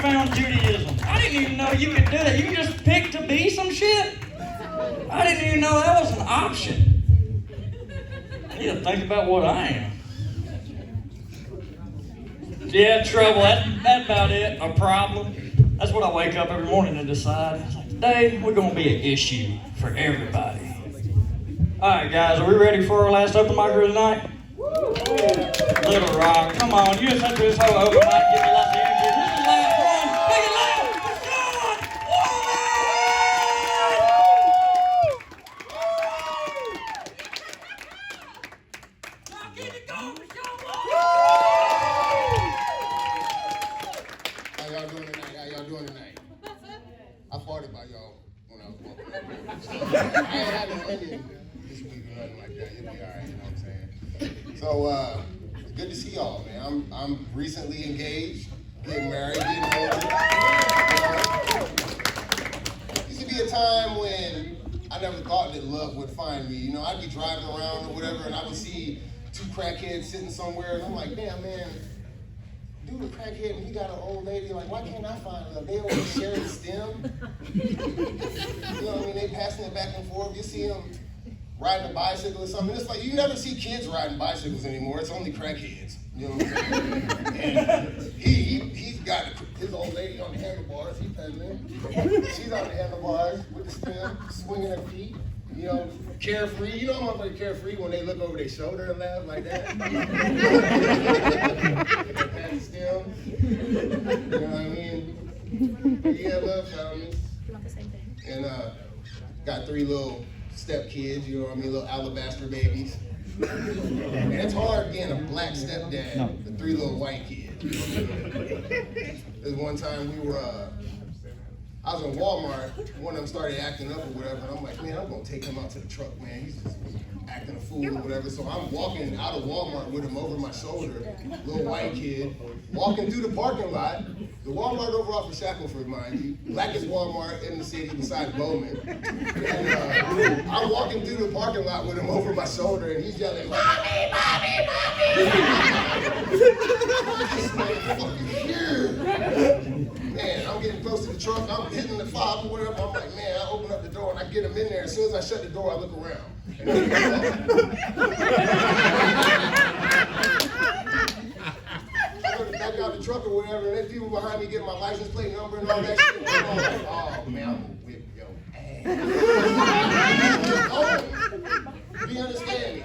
found Judaism. I didn't even know you could do that. You can just pick to be some shit. I didn't even know that was an option. I need to think about what I am. Yeah, trouble. That's about it. A problem. That's what I wake up every morning to decide. It's like, today, we're going to be an issue for everybody. All right, guys, are we ready for our last open micer tonight? Little Rock, come on. You just went through this whole open mic, give me lots of energy. This is the last one. Make it loud for Shawn! Now get it going for Shawn! How y'all doing tonight? How y'all doing tonight? I thought about y'all when I was walking up here. I ain't had no Indian this week or nothing like that. You'll be all right, you know what I'm saying? So, it's good to see y'all, man. I'm recently engaged, getting married, getting older. Used to be a time when I never thought that love would find me. You know, I'd be driving around or whatever, and I would see two crackheads sitting somewhere, and I'm like, damn, man. Dude, a crackhead, and he got an old lady, like, why can't I find love? They always share the stem. You know what I mean? They passing it back and forth. You see them riding a bicycle or something. It's like, you never see kids riding bicycles anymore. It's only crackheads. You know what I'm saying? And he's got his old lady on the handlebars. He's pedaling. She's on the handlebars with the stem, swinging her feet. You know, carefree. You know motherfuckers carefree when they look over their shoulder and laugh like that? Pat the stem. You know what I mean? Yeah, love found me. And got 3 little step kids, you know what I mean, little alabaster babies. And it's hard being a black stepdad with 3 little white kids. There's one time I was in Walmart, one of them started acting up or whatever, and I'm like, man, I'm gonna take him out to the truck, man. He's just acting a fool or whatever. So I'm walking out of Walmart with him over my shoulder, little white kid, walking through the parking lot. The Walmart over off of Shackleford, mind you, blackest Walmart in the city besides Bowman. And I'm walking through the parking lot with him over my shoulder, and he's yelling, "Mommy, mommy, mommy!" This motherfucker here. Man, I'm getting close to the truck, I'm hitting the fob or whatever. I'm like, man, I open up the door and I get him in there. As soon as I shut the door, I look around. And I go to back out the truck or whatever, and there's people behind me getting my license plate number and all that shit. And I'm like, oh man, I'm gonna whip your ass. Do you understand me?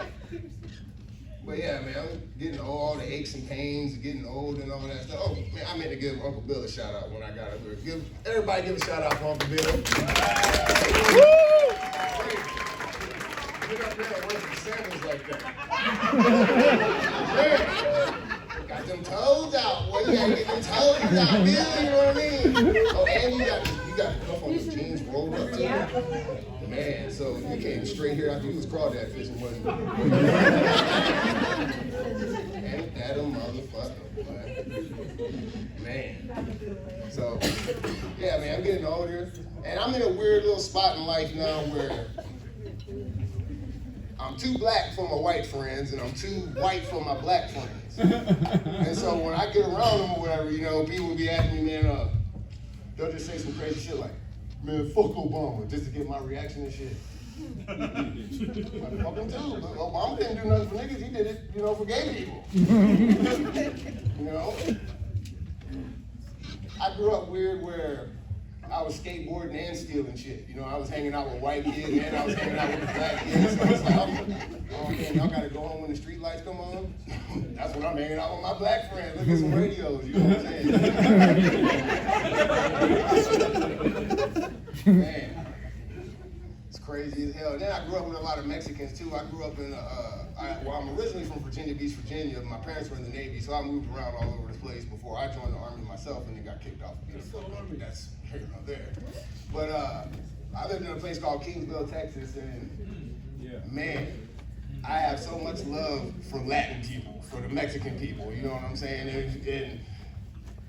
But yeah, man, I'm getting all the aches and pains, getting old and all that stuff. Oh, man, I meant to give Uncle Bill a shout out when I got up here. Everybody give a shout out for Uncle Bill. Woo! Get up there and work some sandals like that. Got them toes out, boy. You gotta get them toes out, Bill, you know what I mean? Oh, and you got the cuff on the jeans rolled up too. Man, so you came straight here after you was crawdad fishing, wasn't you? Ain't that a motherfucker, boy? Man. So, yeah, man, I'm getting older. And I'm in a weird little spot in life now where I'm too black for my white friends and I'm too white for my black friends. And so when I get around them or whatever, you know, people will be asking me, man, they'll just say some crazy shit like, man, fuck Obama, just to get my reaction and shit. Fuck him too, but Obama didn't do nothing for niggas, he did it, you know, for gay people. You know? I grew up weird where I was skateboarding and stealing shit. You know, I was hanging out with white kids and I was hanging out with the black kids. So it's like, oh man, y'all gotta go home when the street lights come on. That's when I'm hanging out with my black friends. Look at some radios, you know what I'm saying? Man, it's crazy as hell. And then I grew up with a lot of Mexicans too. I grew up in, I'm originally from Virginia Beach, Virginia. My parents were in the Navy, so I moved around all over the place before I joined the Army myself and then got kicked off. That's here or there. But I lived in a place called Kingsville, Texas, and man, I have so much love for Latin people, for the Mexican people, you know what I'm saying? And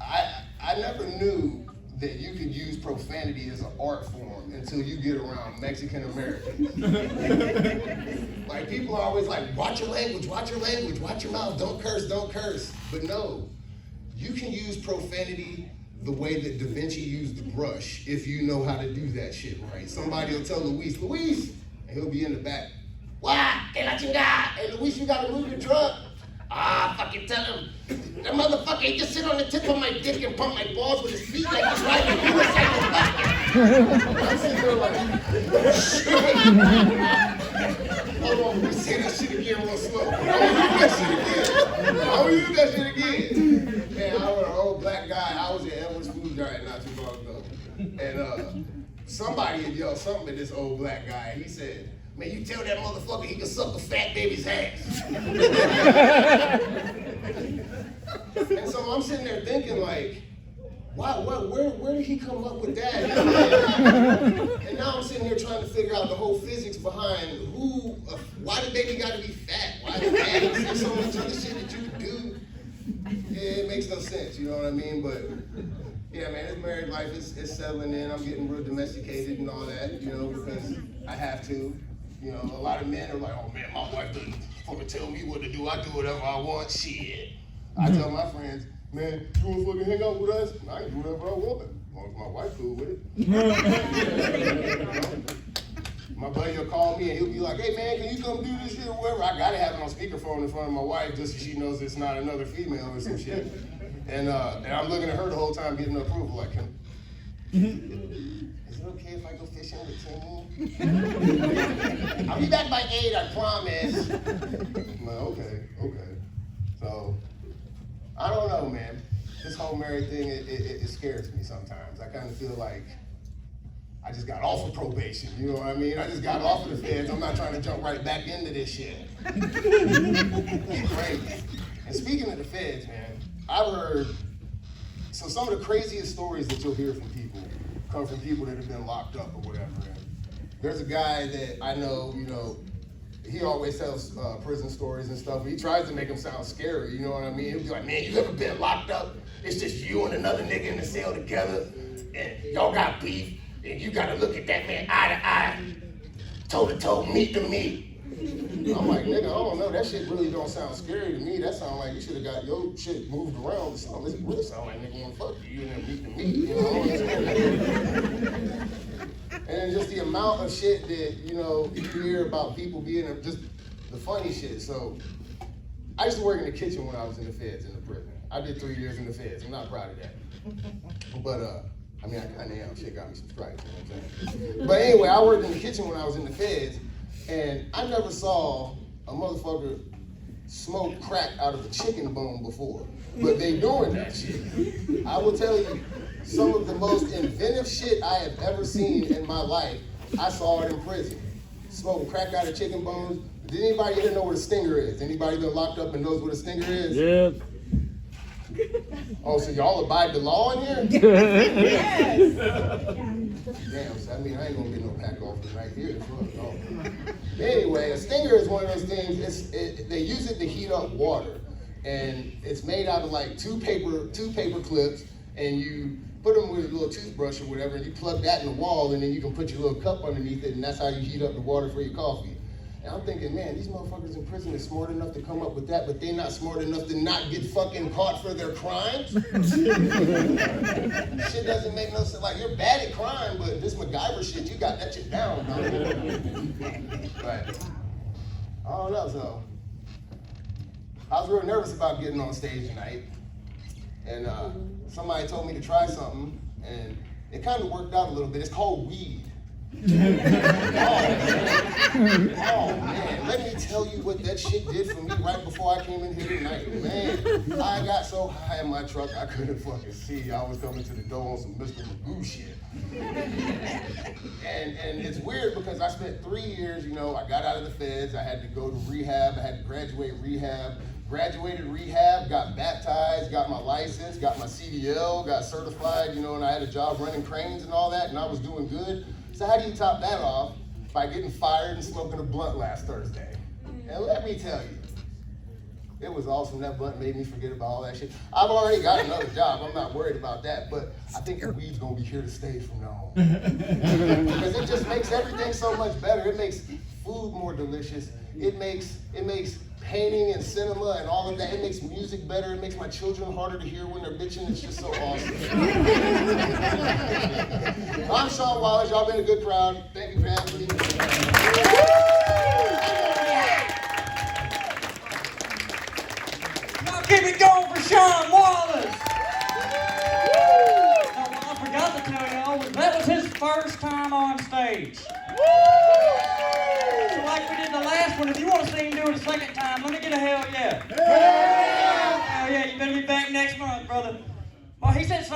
I never knew that you could use profanity as an art form until you get around Mexican Americans. Like, people are always like, watch your language, watch your language, watch your mouth, don't curse, don't curse. But no, you can use profanity the way that Da Vinci used the brush if you know how to do that shit right. Somebody will tell Luis, and he'll be in the back. Why? Que la chingada? Hey, Luis, you gotta move your truck. Fucking tell him. That motherfucker, he just sit on the tip of my dick and pump my balls with his feet like he's riding a motorcycle back. I'm sitting there like, shit. Hold on, let me say that shit again real slow. I'm gonna use that shit again. Man, I was an old black guy. I was at Edwards Food Giant not too long ago. And somebody had yelled something at this old black guy. He said, man, you tell that motherfucker he can suck a fat baby's ass. And so I'm sitting there thinking like, wow, where did he come up with that? And now I'm sitting here trying to figure out the whole physics behind why the baby gotta be fat? Why the baby? There's so much other shit that you can do. Yeah, it makes no sense, you know what I mean? But yeah, man, this married life is settling in. I'm getting real domesticated and all that, you know, because I have to. You know, a lot of men are like, oh man, my wife doesn't fucking tell me what to do. I do whatever I want. Shit. I tell my friends, man, you wanna fucking hang out with us? I can do whatever I want. As long as my wife cool with it. My buddy will call me and he'll be like, hey man, can you come do this shit or whatever? I gotta have it on speakerphone in front of my wife just so she knows it's not another female or some shit. And I'm looking at her the whole time getting approval like, is it okay if I go fishing with Timmy? I'll be back by 8, I promise. I'm like, okay. So, I don't know, man. This whole married thing, it scares me sometimes. I kind of feel like I just got off of probation, you know what I mean? I just got off of the feds. I'm not trying to jump right back into this shit. It's crazy. And speaking of the feds, man, I've heard, so some of the craziest stories that you'll hear from people come from people that have been locked up or whatever. And there's a guy that I know, you know, he always tells prison stories and stuff. He tries to make them sound scary, you know what I mean? He'll be like, man, you ever been locked up? It's just you and another nigga in the cell together, and y'all got beef, and you gotta look at that man eye to eye, toe to toe, meat to meat. I'm like, nigga, I don't know, that shit really don't sound scary to me. That sound like you should have got your shit moved around. It really sound like nigga wanna fuck you and then meat to meat, you know what I'm saying? And just the amount of shit that, you know, you hear about people being, just the funny shit. So, I used to work in the kitchen when I was in the feds, in the prison. I did 3 years in the feds. I'm not proud of that. But, I mean, I kinda am. Shit got me some stripes, you know what I'm saying? But anyway, I worked in the kitchen when I was in the feds, and I never saw a motherfucker smoke crack out of a chicken bone before. But they doing that shit. I will tell you, some of the most inventive shit I have ever seen in my life, I saw it in prison. Smoking crack out of chicken bones. Did anybody here know what a stinger is? Anybody been locked up and knows what a stinger is? Yeah. Oh, so y'all abide the law in here? Yes. Damn, so I mean, I ain't gonna get no pack off tonight here. No. Anyway, a stinger is one of those things, they use it to heat up water. And it's made out of like two paper clips, and you put them with a little toothbrush or whatever, and you plug that in the wall, and then you can put your little cup underneath it, and that's how you heat up the water for your coffee. And I'm thinking, man, these motherfuckers in prison are smart enough to come up with that, but they're not smart enough to not get fucking caught for their crimes. Shit doesn't make no sense. Like, you're bad at crime, but this MacGyver shit, you got that shit down, dog. But I don't know, so I was real nervous about getting on stage tonight. And somebody told me to try something, and it kind of worked out a little bit. It's called weed. Oh man, let me tell you what that shit did for me right before I came in here tonight. Man, I got so high in my truck I couldn't fucking see. I was coming to the door on some Mr. Magoo shit. And it's weird because I spent 3 years, you know, I got out of the feds, I had to go to rehab, I had to graduate rehab. Graduated rehab, got baptized, got my license, got my CDL, got certified, you know, and I had a job running cranes and all that, and I was doing good. So how do you top that off? By getting fired and smoking a blunt last Thursday. And let me tell you, It was awesome. That blunt made me forget about all that shit. I've already got another job. I'm not worried about that. But I think the weed's gonna be here to stay from now on. Because it just makes everything so much better. It makes food more delicious. It makes painting and cinema and all of that. It makes music better. It makes my children harder to hear when they're bitching. It's just so awesome. I'm Shawn Wallace. Y'all been a good crowd. Thank you for having me. Keep it going for Shawn Wallace! Now, what I forgot to tell y'all was that was his first time on stage. So like we did the last one, if you want to see him do it a second time, let me get a hell yeah. Hell yeah! You better be back next month, brother. Well, he said something.